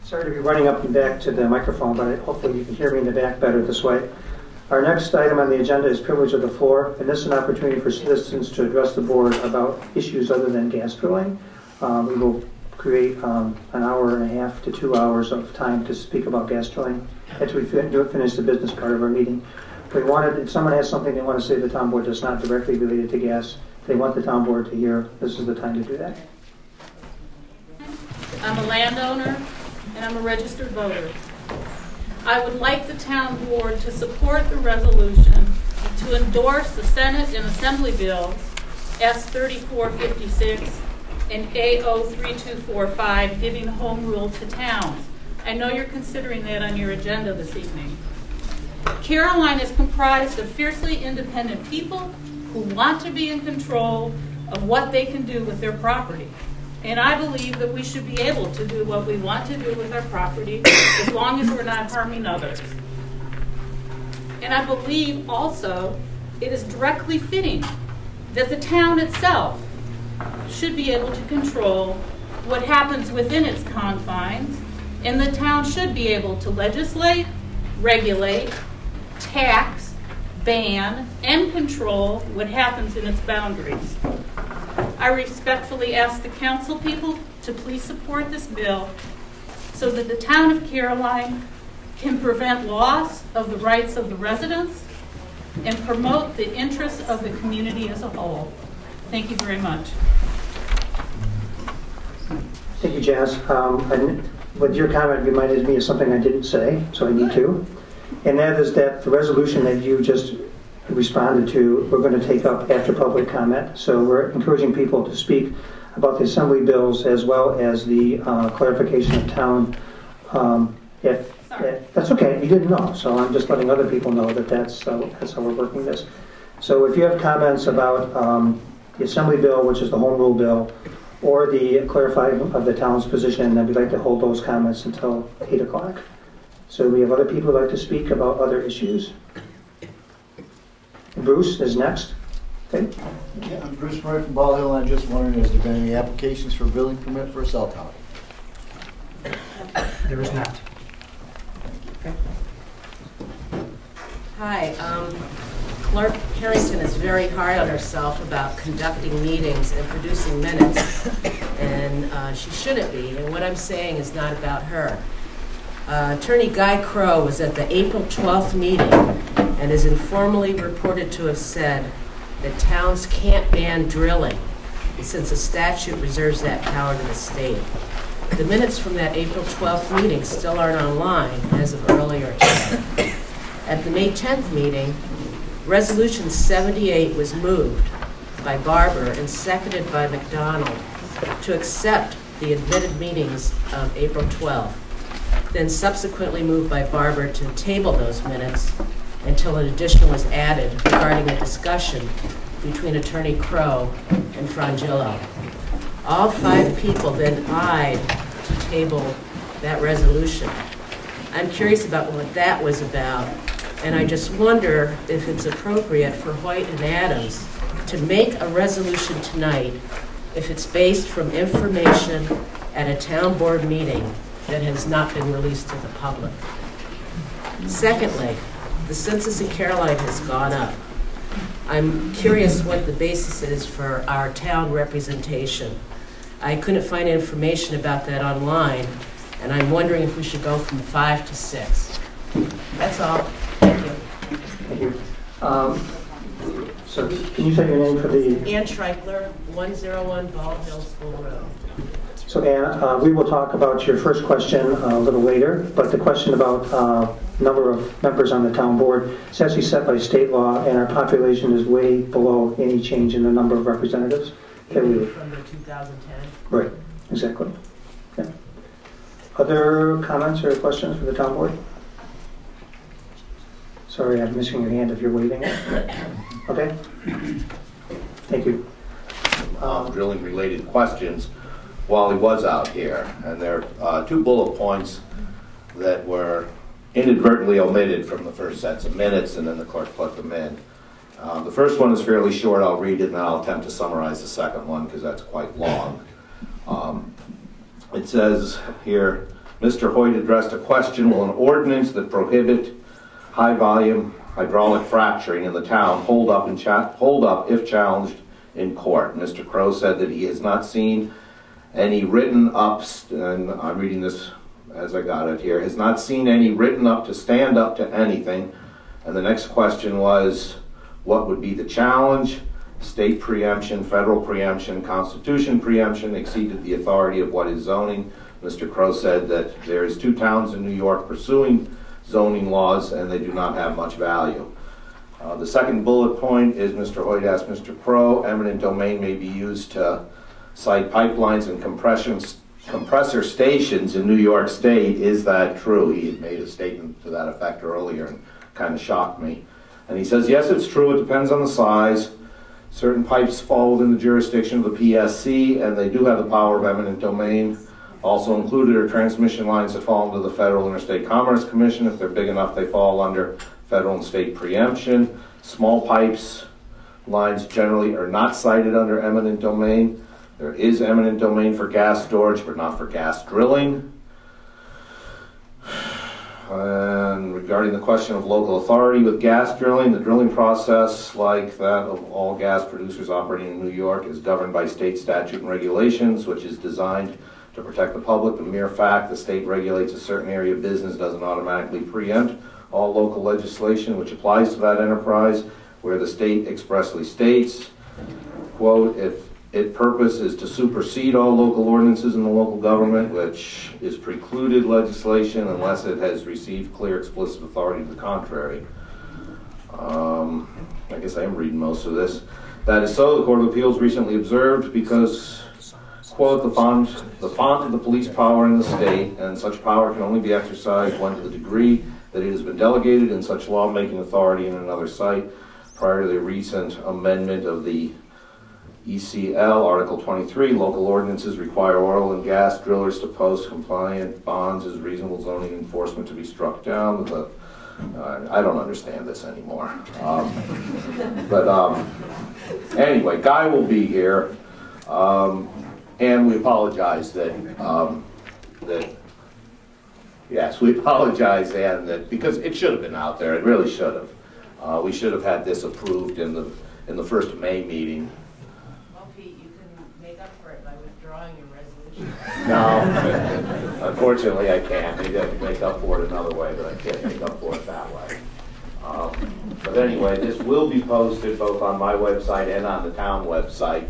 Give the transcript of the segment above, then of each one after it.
Sorry to be running up and back to the microphone, but hopefully you can hear me in the back better this way. Our next item on the agenda is privilege of the floor, and this is an opportunity for citizens to address the board about issues other than gas drilling. We will create an hour and a half to 2 hours of time to speak about gas drilling after we finish the business part of our meeting. If someone has something they want to say to the town board that's not directly related to gas, they want the town board to hear, this is the time to do that. I'm a landowner and I'm a registered voter. I would like the town board to support the resolution to endorse the Senate and Assembly bills S-3456 and A-03245 giving home rule to towns. I know you're considering that on your agenda this evening. Caroline is comprised of fiercely independent people who want to be in control of what they can do with their property. And I believe that we should be able to do what we want to do with our property as long as we're not harming others. And I believe also it is directly fitting that the town itself should be able to control what happens within its confines, and the town should be able to legislate, regulate, tax, ban, and control what happens in its boundaries. I respectfully ask the council people to please support this bill so that the town of Caroline can prevent loss of the rights of the residents and promote the interests of the community as a whole. Thank you very much. Thank you, Jazz. With your comment reminded me of something I didn't say, so I need to. And that is that the resolution that you just responded to, we're going to take up after public comment. So we're encouraging people to speak about the Assembly bills as well as the clarification of town. That's okay, you didn't know, so I'm just letting other people know that that's how we're working this. So if you have comments about the Assembly bill, which is the home rule bill, or the clarifying of the town's position, then we'd like to hold those comments until 8 o'clock. So we have other people who like to speak about other issues. Bruce is next. Okay. Yeah, I'm Bruce Murray from Ball Hill, and I'm just wondering, has there been any applications for a building permit for a cell tower? There is not. Okay. Hi, Clerk Harrington is very hard on herself about conducting meetings and producing minutes, and she shouldn't be, and what I'm saying is not about her. Attorney Guy Krogh was at the April 12th meeting and is informally reported to have said that towns can't ban drilling since a statute reserves that power to the state. The minutes from that April 12th meeting still aren't online as of earlier today. At the May 10th meeting, Resolution 78 was moved by Barber and seconded by McDonald to accept the admitted meetings of April 12th, then subsequently moved by Barber to table those minutes until an addition was added regarding a discussion between Attorney Krogh and Frangillo. All 5 people then ayed to table that resolution. I'm curious about what that was about, and I just wonder if it's appropriate for Hoyt and Adams to make a resolution tonight if it's based from information at a town board meeting that has not been released to the public. Secondly, the census in Caroline has gone up. I'm curious what the basis is for our town representation. I couldn't find information about that online, and I'm wondering if we should go from 5 to 6. That's all. Thank you. Thank you. So can you say your name for the... Ann Schreikler, 101 Ball Hill School Road. So Ann, we will talk about your first question a little later, but the question about number of members on the town board is actually set by state law, and our population is way below any change in the number of representatives. From the 2010? Right, exactly. Okay. Other comments or questions for the town board? Sorry, I'm missing your hand if you're waving it. Okay. Thank you. Drilling related questions while he was out here, and there are 2 bullet points that were inadvertently omitted from the first sets of minutes, and then the clerk put them in. The first one is fairly short. I'll read it and I'll attempt to summarize the second one because that's quite long. It says here, Mr. Hoyt addressed a question: will an ordinance that prohibit high-volume hydraulic fracturing in the town hold up if challenged in court? Mr. Krogh said that he has not seen any written ups, and I'm reading this as I got it here, has not seen any written up to stand up to anything. And the next question was, what would be the challenge? State preemption, federal preemption, Constitution preemption exceeded the authority of what is zoning. Mr. Krogh said that there is 2 towns in New York pursuing zoning laws and they do not have much value. The second bullet point is Mr. Hoyt asked Mr. Krogh, eminent domain may be used to cite pipelines and compressor stations in New York State. Is that true? He had made a statement to that effect earlier and kind of shocked me. And he says, yes, it's true. It depends on the size. Certain pipes fall within the jurisdiction of the PSC, and they do have the power of eminent domain. Also included are transmission lines that fall under the Federal Interstate Commerce Commission. If they're big enough, they fall under federal and state preemption. Small pipes lines generally are not cited under eminent domain. There is eminent domain for gas storage, but not for gas drilling. And regarding the question of local authority with gas drilling, the drilling process, like that of all gas producers operating in New York, is governed by state statute and regulations, which is designed to protect the public. The mere fact the state regulates a certain area of business doesn't automatically preempt all local legislation which applies to that enterprise, where the state expressly states, quote, its purpose is to supersede all local ordinances in the local government, which is precluded legislation unless it has received clear explicit authority to the contrary. I guess I am reading most of this. That is so, the Court of Appeals recently observed, because, quote, the font of the police power in the state, and such power can only be exercised when to the degree that it has been delegated in such lawmaking authority in another site. Prior to the recent amendment of the ECL, Article 23, local ordinances require oil and gas drillers to post compliant bonds as reasonable zoning enforcement to be struck down. I don't understand this anymore. Anyway, Guy will be here, and we apologize yes, we apologize, and that because it should have been out there, it really should have. We should have had this approved in the first May meeting. No, unfortunately I can't. Maybe I can make up for it another way, but I can't make up for it that way. But anyway, this will be posted both on my website and on the town website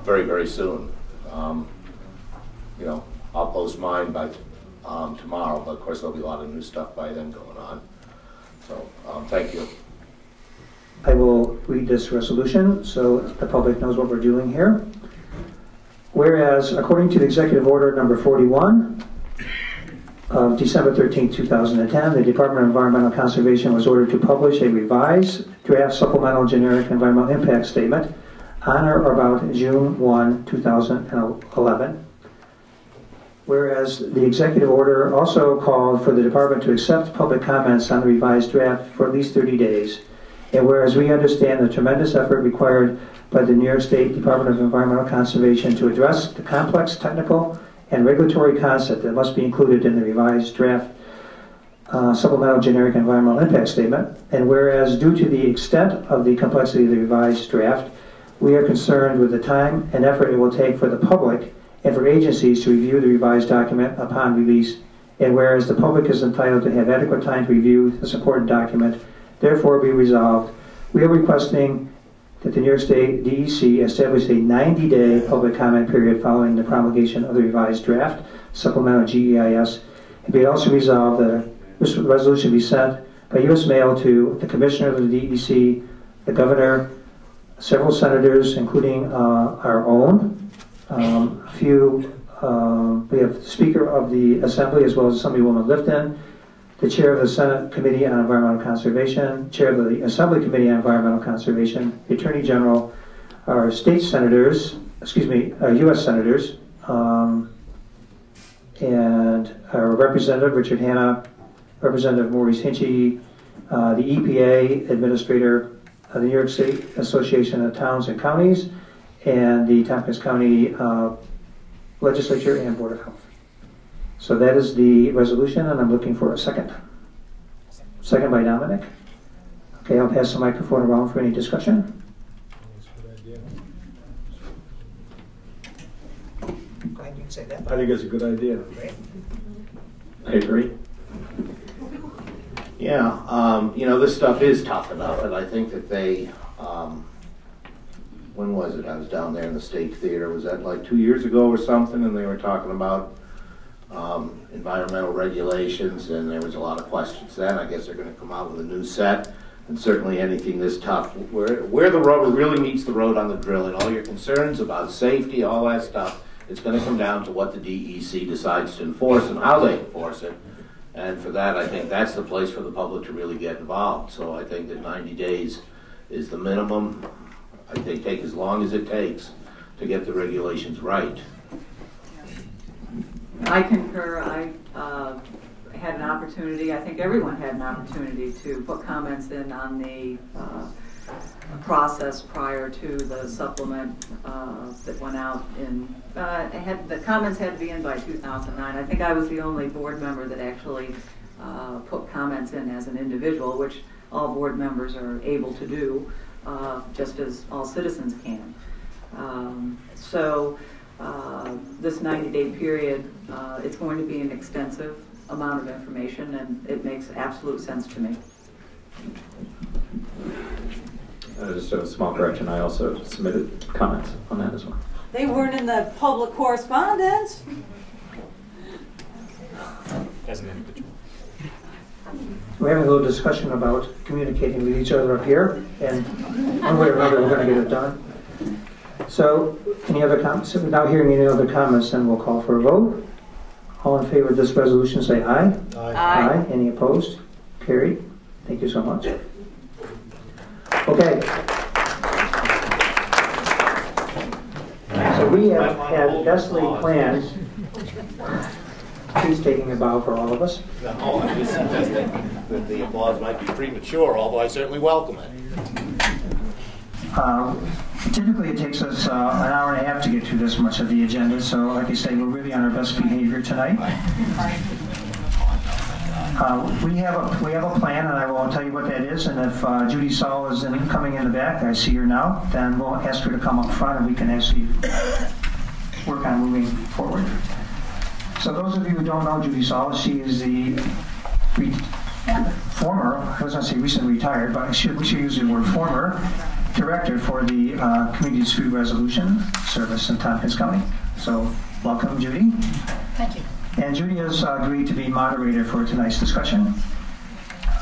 very, very soon. You know, I'll post mine by tomorrow, but of course there'll be a lot of new stuff by then going on. So, thank you. I will read this resolution so the public knows what we're doing here. Whereas, according to the Executive Order number 41 of December 13, 2010, the Department of Environmental Conservation was ordered to publish a revised draft supplemental generic environmental impact statement on or about June 1, 2011. Whereas the Executive Order also called for the Department to accept public comments on the revised draft for at least 30 days. And whereas we understand the tremendous effort required by the New York State Department of Environmental Conservation to address the complex technical and regulatory concept that must be included in the revised draft supplemental generic environmental impact statement, and whereas due to the extent of the complexity of the revised draft, we are concerned with the time and effort it will take for the public and for agencies to review the revised document upon release, and whereas the public is entitled to have adequate time to review this important document, therefore be resolved, we are requesting that the New York State DEC establish a 90-day public comment period following the promulgation of the revised draft supplemental GEIS, and be it also resolved that this resolution be sent by U.S. mail to the Commissioner of the DEC, the Governor, several senators, including our own, we have the Speaker of the Assembly as well as Assemblywoman Lifton, the Chair of the Senate Committee on Environmental Conservation, Chair of the Assembly Committee on Environmental Conservation, the Attorney General, our state senators, U.S. senators, and our Representative Richard Hanna, Representative Maurice Hinchey, the EPA Administrator of the New York State Association of Towns and Counties, and the Tompkins County Legislature and Board of Health. So that is the resolution, and I'm looking for a second. Second by Dominic. Okay, I'll pass the microphone around for any discussion. Go ahead, you can say that. I think it's a good idea. Great. I agree. Yeah, you know, this stuff is tough enough, and I think that they, when was it? I was down there in the State Theater. Was that like 2 years ago or something? And they were talking about environmental regulations, and there was a lot of questions then. I guess they're going to come out with a new set, and certainly anything this tough, where the rubber really meets the road on the drilling, all your concerns about safety, all that stuff, it's going to come down to what the DEC decides to enforce and how they enforce it. And for that, I think that's the place for the public to really get involved. So I think that 90 days is the minimum. I think take as long as it takes to get the regulations right. I concur. I had an opportunity, I think everyone had an opportunity to put comments in on the process prior to the supplement that went out in, the comments had to be in by 2009. I think I was the only board member that actually put comments in as an individual, which all board members are able to do, just as all citizens can. So this 90-day period, it's going to be an extensive amount of information, and it makes absolute sense to me. Just a small correction, I also submitted comments on that as well. They weren't in the public correspondence. As an individual. We're having a little discussion about communicating with each other up here, and one way or another we're going to get it done. So, any other comments? Without hearing any other comments, then we'll call for a vote. All in favor of this resolution say aye. Aye. Aye. Any opposed? Carried. Thank you so much. Okay. So we have had best laid plans. He's taking a bow for all of us. No, I'm just suggesting that the applause might be premature, although I certainly welcome it. Typically it takes us an hour and a half to get through this much of the agenda, so like I say, we're really on our best behavior tonight. We have a plan, and I will tell you what that is, and if Judy Saul is coming in the back, I see her now, then we'll ask her to come up front and we can actually work on moving forward. So those of you who don't know Judy Saul, she is the former, I was going to say recently retired, but we should use the word former, director for the Community Dispute Resolution Service in Tompkins County. So welcome, Judy. Thank you. And Judy has agreed to be moderator for tonight's discussion.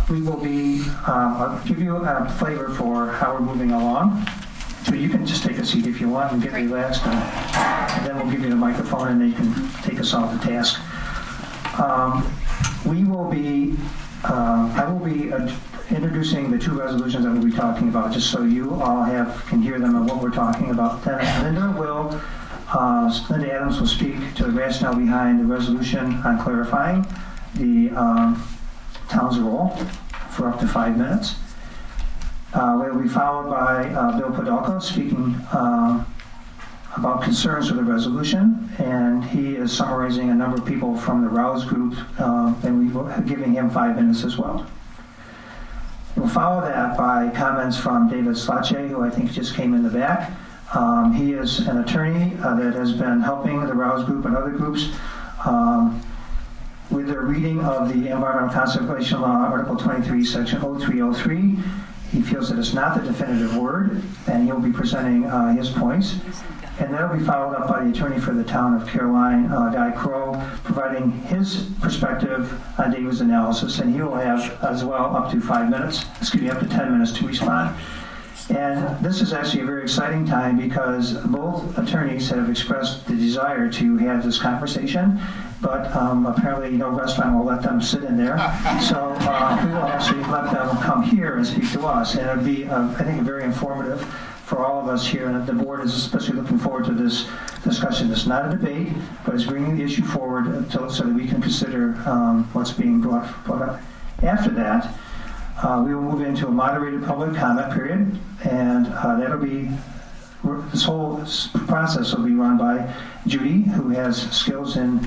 We will be, I'll give you a flavor for how we're moving along. So you can just take a seat if you want and get relaxed, and then we'll give you the microphone and then you can take us off the task. We will be, I will be introducing the two resolutions that we'll be talking about, just so you all can hear them and what we're talking about. Then Linda Adams will speak to the rationale behind the resolution on clarifying the town's role for up to 5 minutes. It will be followed by Bill PODULKA speaking about concerns with the resolution, and he is summarizing a number of people from the Rouse group, and we will be giving him 5 minutes as well. We'll follow that by comments from David Slottje, who I think just came in the back. He is an attorney that has been helping the Rouse group and other groups with their reading of the Environmental Conservation Law, Article 23, Section 0303. He feels that it's not the definitive word, and he'll be presenting his points. And that'll be followed up by the attorney for the town of Caroline, Krogh, providing his perspective on David's analysis, and he will have as well up to 5 minutes, up to 10 minutes to respond. And this is actually a very exciting time because both attorneys have expressed the desire to have this conversation, but apparently no restaurant will let them sit in there. So we will actually let them come here and speak to us, and it'll be, I think, very informative for all of us here, and the board is especially looking forward to this discussion. It's not a debate, but it's bringing the issue forward so that we can consider what's being brought up. After that, we will move into a moderated public comment period, and that'll be, this whole process will be run by Judy, who has skills in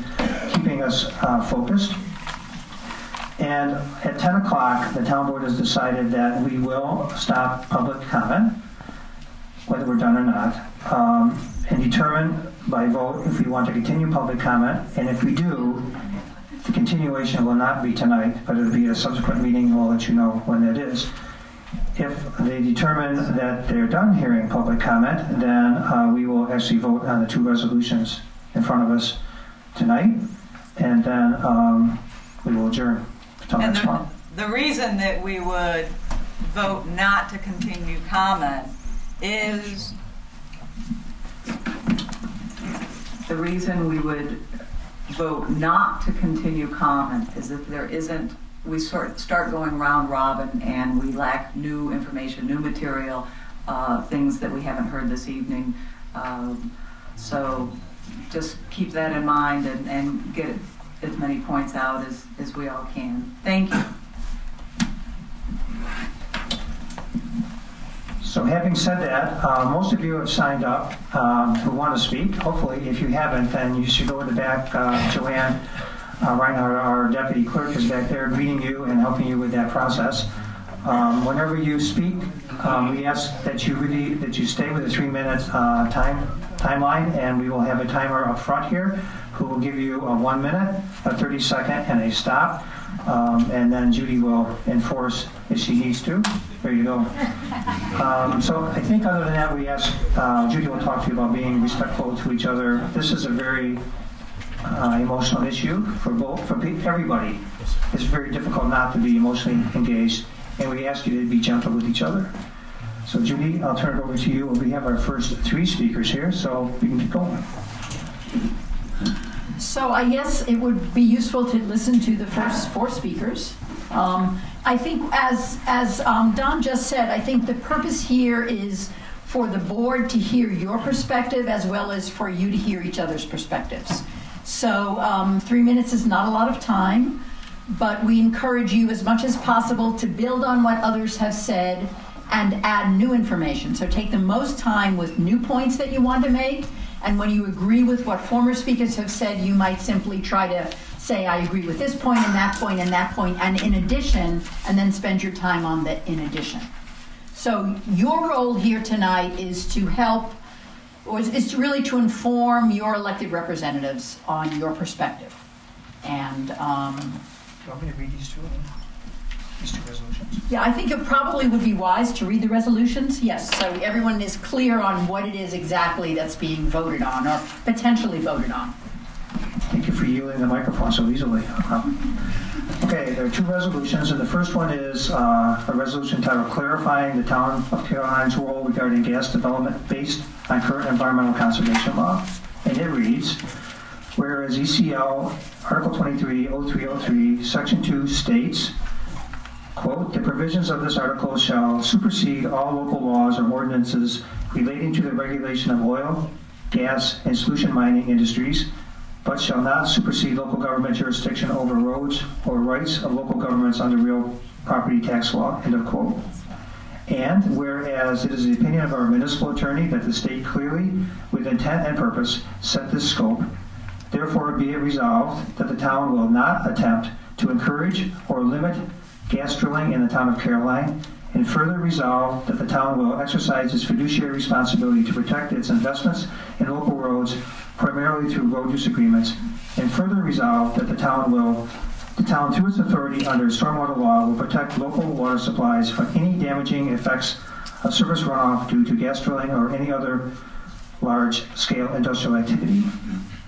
keeping us focused. And at 10 o'clock, the town board has decided that we will stop public comment, whether we're done or not, and determine by vote if we want to continue public comment. And if we do, the continuation will not be tonight, but it'll be a subsequent meeting. We'll let you know when that is. If they determine that they're done hearing public comment, then we will actually vote on the two resolutions in front of us tonight, and then we will adjourn until next month. The reason that we would vote not to continue comment is... The reason we would vote not to continue comment is if there isn't, we start going round robin and we lack new information, new material, things that we haven't heard this evening. So just keep that in mind and get as many points out as we all can. Thank you. So having said that, most of you have signed up who want to speak. Hopefully, if you haven't, then you should go in the back. Joanne Reinhardt, our deputy clerk, is back there greeting you and helping you with that process. Whenever you speak, we ask that you stay with a 3-minute timeline, and we will have a timer up front here who will give you a 1 minute, a 30-second, and a stop. And then Judy will enforce if she needs to. There you go. So I think other than that, we ask, Judy will talk to you about being respectful to each other. This is a very emotional issue for everybody. It's very difficult not to be emotionally engaged, and we ask you to be gentle with each other. So Judy, I'll turn it over to you. We have our first 3 speakers here, so we can get going. So I guess it would be useful to listen to the first 4 speakers. I think as Don just said, I think the purpose here is for the board to hear your perspective as well as for you to hear each other's perspectives. So 3 minutes is not a lot of time, but we encourage you as much as possible to build on what others have said and add new information. So take the most time with new points that you want to make, and when you agree with what former speakers have said, you might simply try to say, I agree with this point and that point and that point, and in addition, and then spend your time on the in addition. So your role here tonight is to help, or is to really to inform your elected representatives on your perspective. And do you want me to read these two resolutions? Yeah, I think it probably would be wise to read the resolutions. Yes, so everyone is clear on what it is exactly that's being voted on or potentially voted on. Thank you for yielding the microphone so easily. Okay, there are 2 resolutions, and the first one is a resolution titled Clarifying the Town of Caroline's Role Regarding Gas Development Based on Current Environmental Conservation Law. And it reads, whereas ECL Article 23, 0303, Section 2 states, quote, the provisions of this article shall supersede all local laws or ordinances relating to the regulation of oil, gas, and solution mining industries, but shall not supersede local government jurisdiction over roads or rights of local governments under real property tax law, end of quote. And whereas it is the opinion of our municipal attorney that the state clearly, with intent and purpose, set this scope, therefore be it resolved that the town will not attempt to encourage or limit gas drilling in the town of Caroline, and further resolve that the town will exercise its fiduciary responsibility to protect its investments in local roads, primarily through road use agreements, and further resolve that the town through its authority under stormwater law will protect local water supplies from any damaging effects of surface runoff due to gas drilling or any other large-scale industrial activity.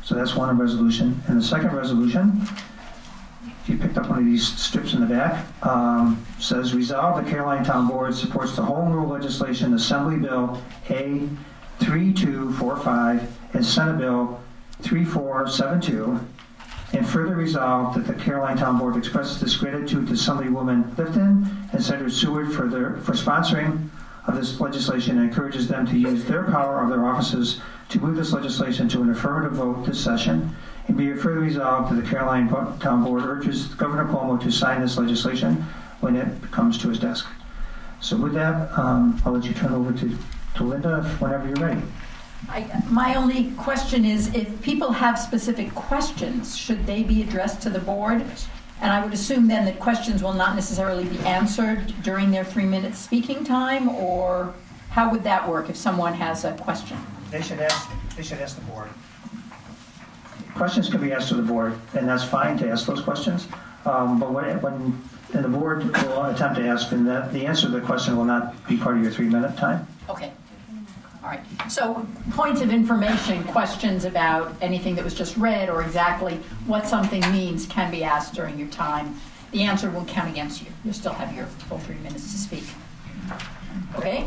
So that's one resolution. And the second resolution, if you picked up one of these strips in the back, says, resolve the Caroline Town Board supports the Home Rule legislation, Assembly Bill A 3245 and Senate Bill 3472, and further resolve that the Caroline Town Board expresses its gratitude to Assemblywoman Lifton and Senator Seward for sponsoring of this legislation and encourages them to use their power of their offices to move this legislation to an affirmative vote this session. And be it further resolved that the Caroline Town Board urges Governor Cuomo to sign this legislation when it comes to his desk. So with that, I'll let you turn over to Linda whenever you're ready. My only question is, if people have specific questions, should they be addressed to the board? And I would assume then that questions will not necessarily be answered during their 3-minute speaking time, or how would that work if someone has a question? They should ask the board. Questions can be asked to the board, and that's fine to ask those questions. But when the board will attempt to ask, and the answer to the question will not be part of your 3-minute time. Okay. All right. So points of information, questions about anything that was just read or exactly what something means can be asked during your time. The answer won't count against you. You'll still have your full 3 minutes to speak. Okay?